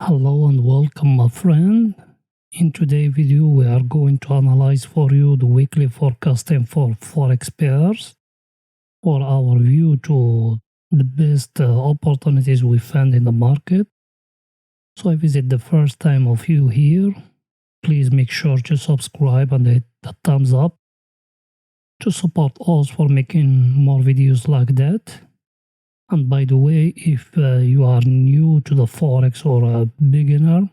Hello and welcome, my friend. In today's video we are going to analyze for you the weekly forecasting for Forex pairs for our view to the best opportunities we find in the market. So if it's the first time of you here, please make sure to subscribe and hit the thumbs up to support us for making more videos like that. And by the way, if you are new to the Forex or a beginner,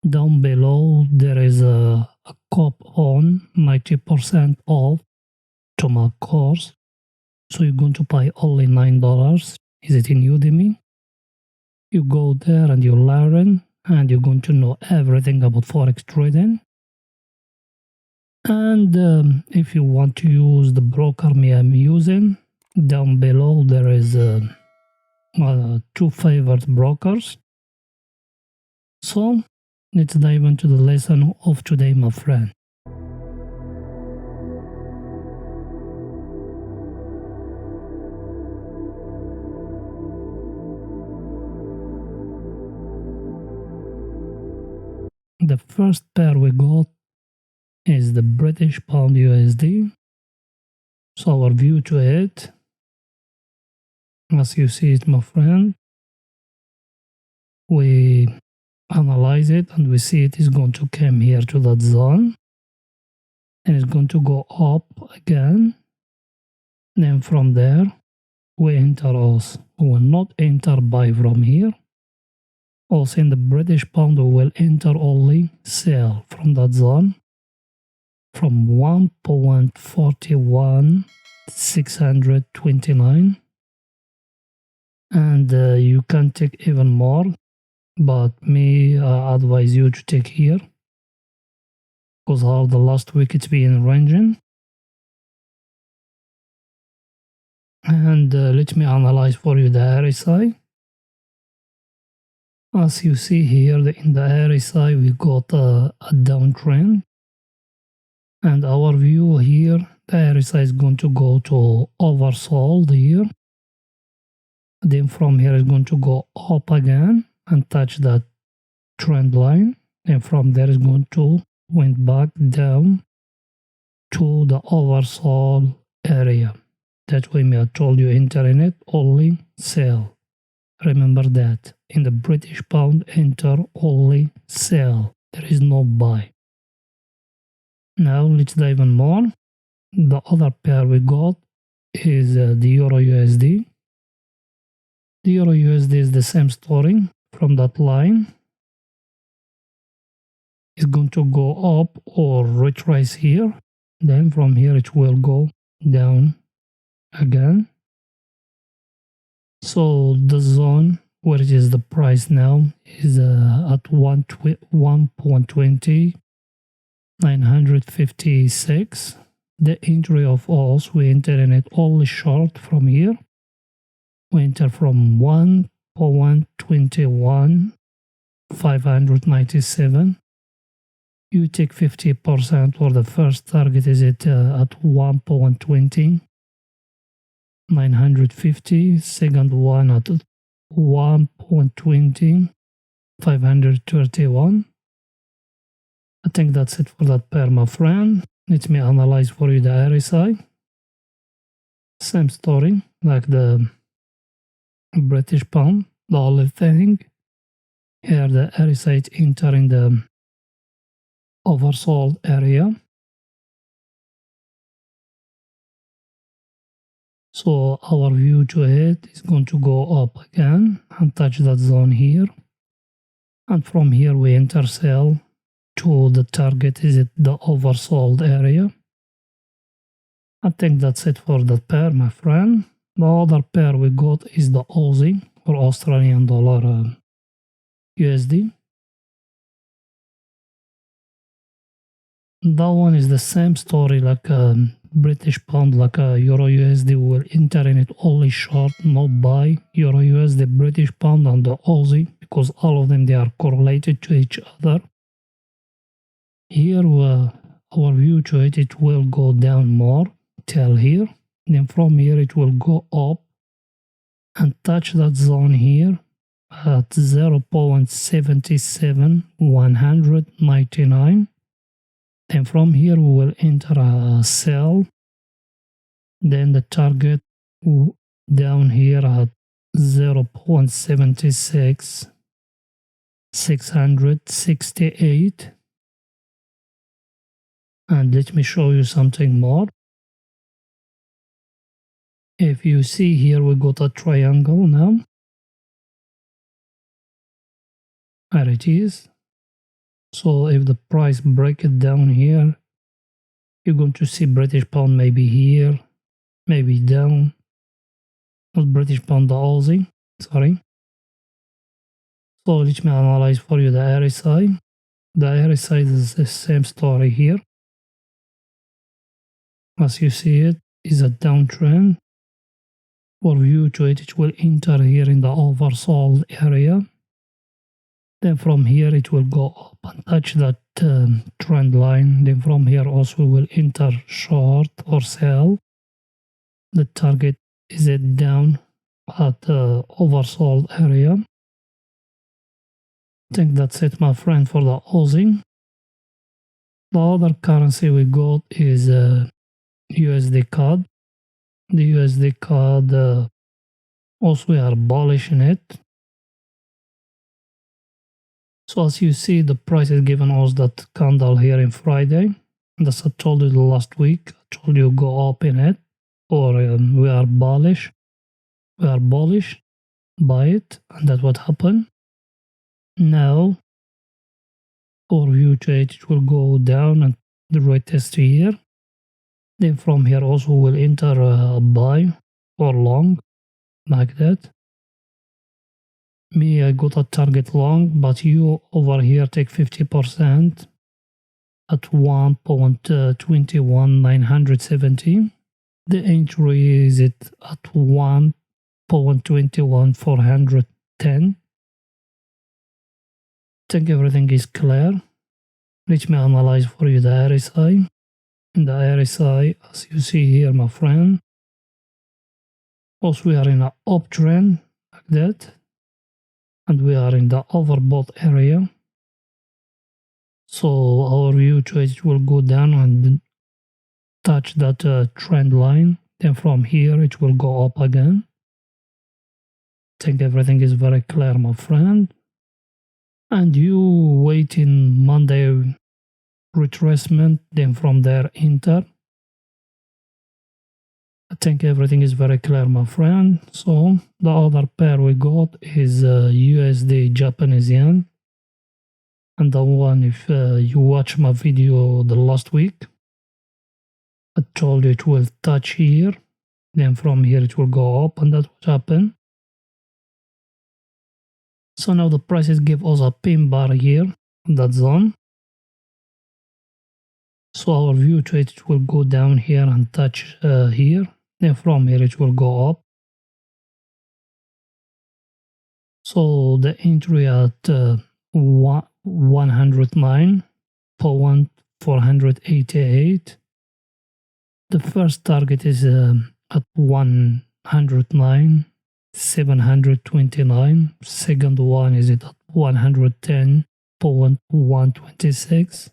down below there is a coupon 90% off to my course. So you're going to pay only $9. Is it in Udemy? You go there and you learn and you're going to know everything about Forex trading. And if you want to use the broker me I'm using, down below there is two favorite brokers. So let's dive into the lesson of today, my friend. The first pair we got is the British Pound USD. So our view to it, as you see it, my friend, we analyze it and we see it is going to come here to that zone and it's going to go up again. Then from there we enter us. We will not enter buy from here. Also in the British Pound we will enter only sell from that zone from 1.41,629. And you can take even more, but me advise you to take here because how the last week it's been ranging. And let me analyze for you the RSI. As you see here in the RSI we got a downtrend, and our view here, the RSI is going to go to oversold here. Then from here it's going to go up again and touch that trend line, and from there it's going to went back down to the oversold area. That way I told you enter in it only sell. Remember that in the British Pound enter only sell. There is no buy. Now let's dive in more. The other pair we got is the EURUSD. The EURUSD is the same story from that line. It's going to go up or retrace here. Then from here it will go down again. So the zone where it is the price now is at 1.20,956. The entry of us, we enter in it only short from here. We enter from 1.21,597. You take 50% for the first target is it at 1.20,950. Second one at 1.20,531. I think that's it for that pair, my friend. Let me analyze for you the RSI. Same story like the British Pound. The only thing here, the RSI is entering the oversold area. So our view to it is going to go up again and touch that zone here. And from here we enter sell to the target is it the oversold area. I think that's it for that pair, my friend. The other pair we got is the Aussie or Australian dollar USD. That one is the same story like British Pound, like a EURUSD. Will enter in it only short, not buy. EURUSD, British Pound and the Aussie, because all of them they are correlated to each other. Here our view to it will go down more till here. Then from here it will go up and touch that zone here at 0.77199. Then from here we will enter a sell. Then the target down here at 0.76668. And let me show you something more. If you see here, we got a triangle now. There it is. So if the price break it down here, you're going to see British pound maybe here, maybe down. Not British pound, the Aussie, sorry. So let me analyze for you the RSI. The RSI is the same story here. As you see, it is a downtrend. For view to it, it will enter here in the oversold area. Then from here it will go up and touch that trend line. Then from here also we will enter short or sell. The target is it down at the oversold area. I think that's it, my friend, for the Aussie. The other currency we got is USDCAD. The USDCAD, also we are bullish in it. So as you see, the price is given us that candle here in Friday. And as I told you last week, I told you go up in it, or we are bullish. We are bullish, buy it, and that's what happened. Now, for view trade, it will go down and the retest here. Then from here also we'll enter a buy or long, like that. Me, I got a target long, but you over here take 50% at 1.21970. The entry is it at 1.21410. I think everything is clear. Let me analyze for you the RSI. In the RSI, as you see here, my friend, also we are in an uptrend like that, and we are in the overbought area. So our view trade will go down and touch that trend line. Then from here it will go up again. I think everything is very clear, my friend. And you wait in Monday retracement, then from there enter. I think everything is very clear, my friend. So the other pair we got is USD Japanese yen. And the one, if you watch my video the last week, I told you it will touch here. Then from here it will go up, and that's what happened. So now the prices give us a pin bar here in that zone. So our view trade will go down here and touch here. Then from here it will go up. So the entry at 109.488. The first target is at 109.729. Second one is at 110.126.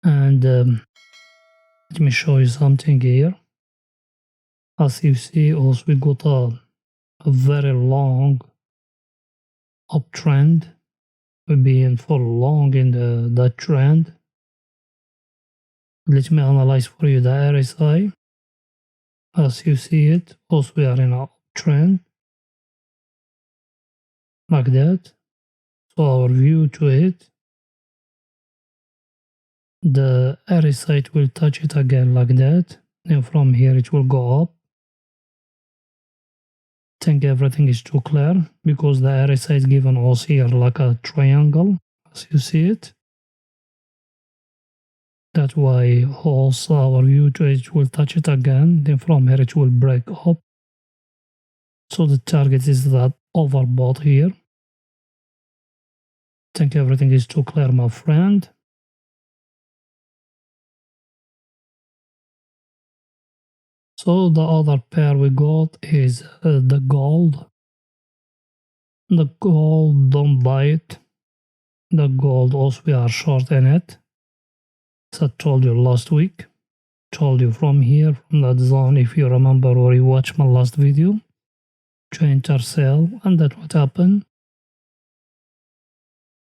And let me show you something here. As you see, also we got a very long uptrend. We've been for long in that trend. Let me analyze for you the RSI. As you see it, also we are in a uptrend like that. So our view to it, the RSI will touch it again like that. Then from here it will go up. I think everything is too clear because the RSI is given us here like a triangle, as you see it. That's why also our view trade will touch it again. Then from here it will break up. So the target is that overbought here. I think everything is too clear, my friend. So the other pair we got is the gold. The gold, don't buy it. The gold also we are short in it. As I told you last week. Told you from here, from that zone, if you remember or you watched my last video, to enter sell, and that's what happened.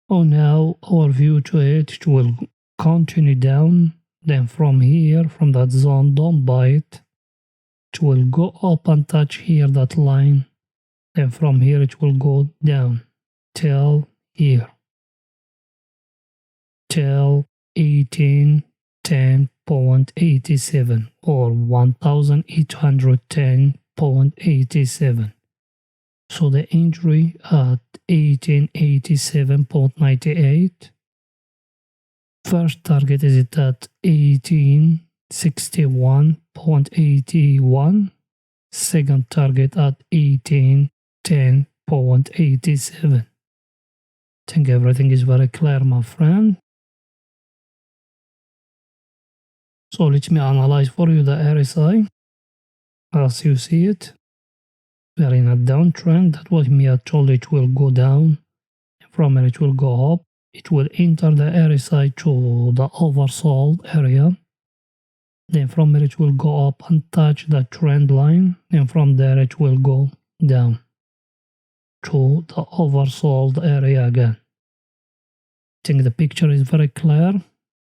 Oh, now our view to it will continue down. Then from here, from that zone, don't buy it. It will go up and touch here that line. Then from here it will go down till here, till 1810.87 or 1810.87. So the entry at 1887.98. First target is it at 1861.81. Second target at 1810.87. I think everything is very clear, my friend. So let me analyze for you the RSI. As you see it, we are in a downtrend. That was me. I told it will go down. From it will go up. It will enter the RSI to the oversold area. Then from there it will go up and touch the trend line. And from there it will go down to the oversold area again. I think the picture is very clear.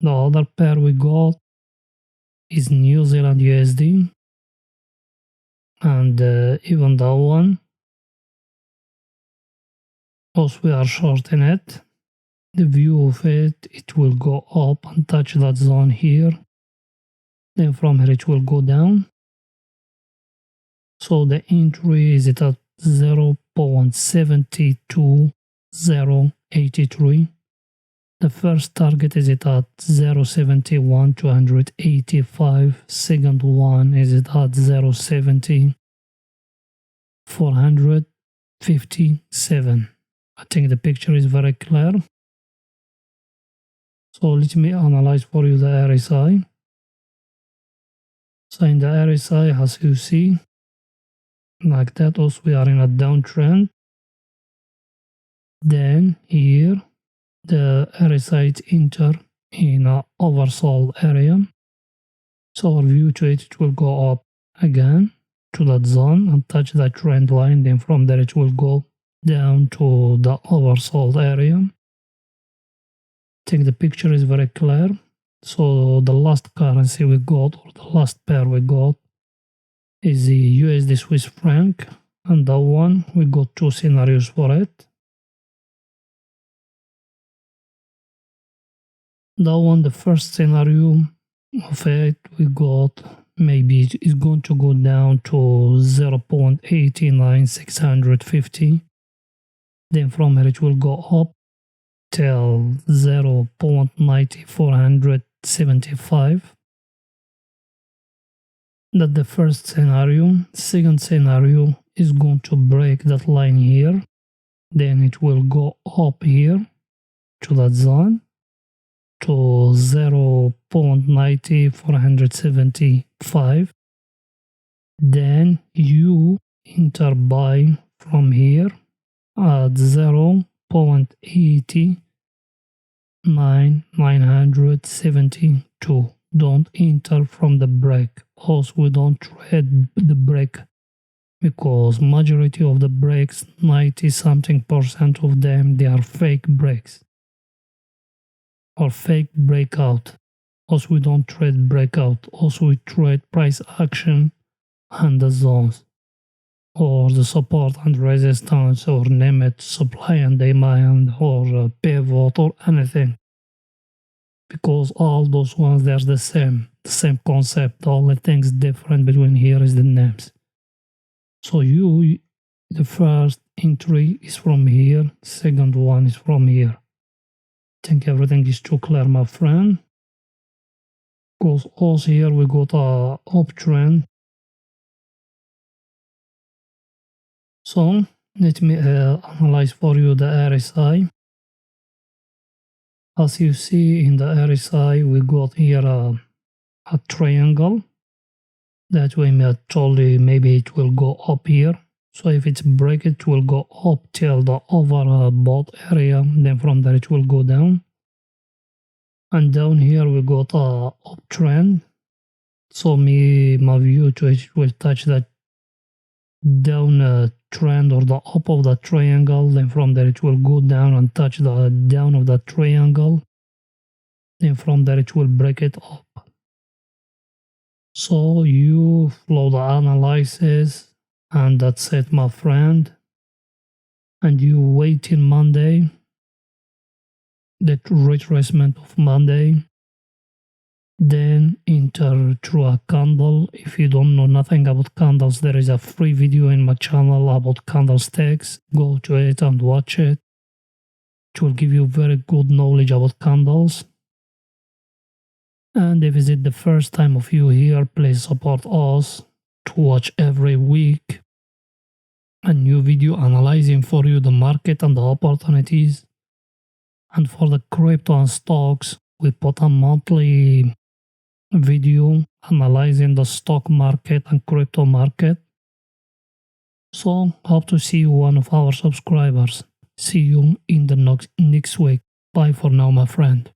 The other pair we got is New Zealand USD, and even that one also we are short in it. The view of it, it will go up and touch that zone here, then from here it will go down. So the entry is at 0.72083. The first target is at 0.71.285. Second one is at 0.70.457. I think the picture is very clear. So let me analyze for you the RSI. So in the RSI, as you see, like that, also we are in a downtrend. Then here, the RSI enter in an oversold area. So our view to it, it will go up again to that zone and touch that trend line. Then from there it will go down to the oversold area. I think the picture is very clear. So the last currency we got, or the last pair we got, is the USD Swiss franc, and that one we got two scenarios for it. That one, the first scenario of it, we got maybe it's going to go down to 0.89650. Then from here it will go up till 0.9475. That's the first scenario. Second scenario is going to break that line here. Then it will go up here to that zone to 0.9475. Then you enter buy from here at 0.89972. Don't enter from the break. Also, we don't trade the break because majority of the breaks, 90-something% of them, they are fake breaks or fake breakout. Also, we don't trade breakout. Also, we trade price action and the zones, or the support and resistance, or name it, supply and demand, or pivot, or anything. Because all those ones, they're the same concept. The only things different between here is the names. So the first entry is from here, second one is from here. I think everything is too clear, my friend. Because also here we got a uptrend. So let me analyze for you the RSI. As you see in the RSI, we got here a triangle. That way I told you maybe it will go up here. So if it's break, it will go up till the overbought area, then from there it will go down. And down here we got a uptrend. So my view to it will touch that down trend or the up of the triangle, then from there it will go down and touch the down of the triangle, then from there it will break it up. So you follow the analysis, and that's it, my friend. And you wait till Monday, the retracement of Monday, then enter through a candle. If you don't know nothing about candles, there is a free video in my channel about candlesticks. Go to it and watch it. It will give you very good knowledge about candles. And if it's the first time of you here, please support us to watch every week a new video analyzing for you the market and the opportunities. And for the crypto and stocks, we put a monthly video analyzing the stock market and crypto market. So hope to see you one of our subscribers. See you in the next week. Bye for now, my friend.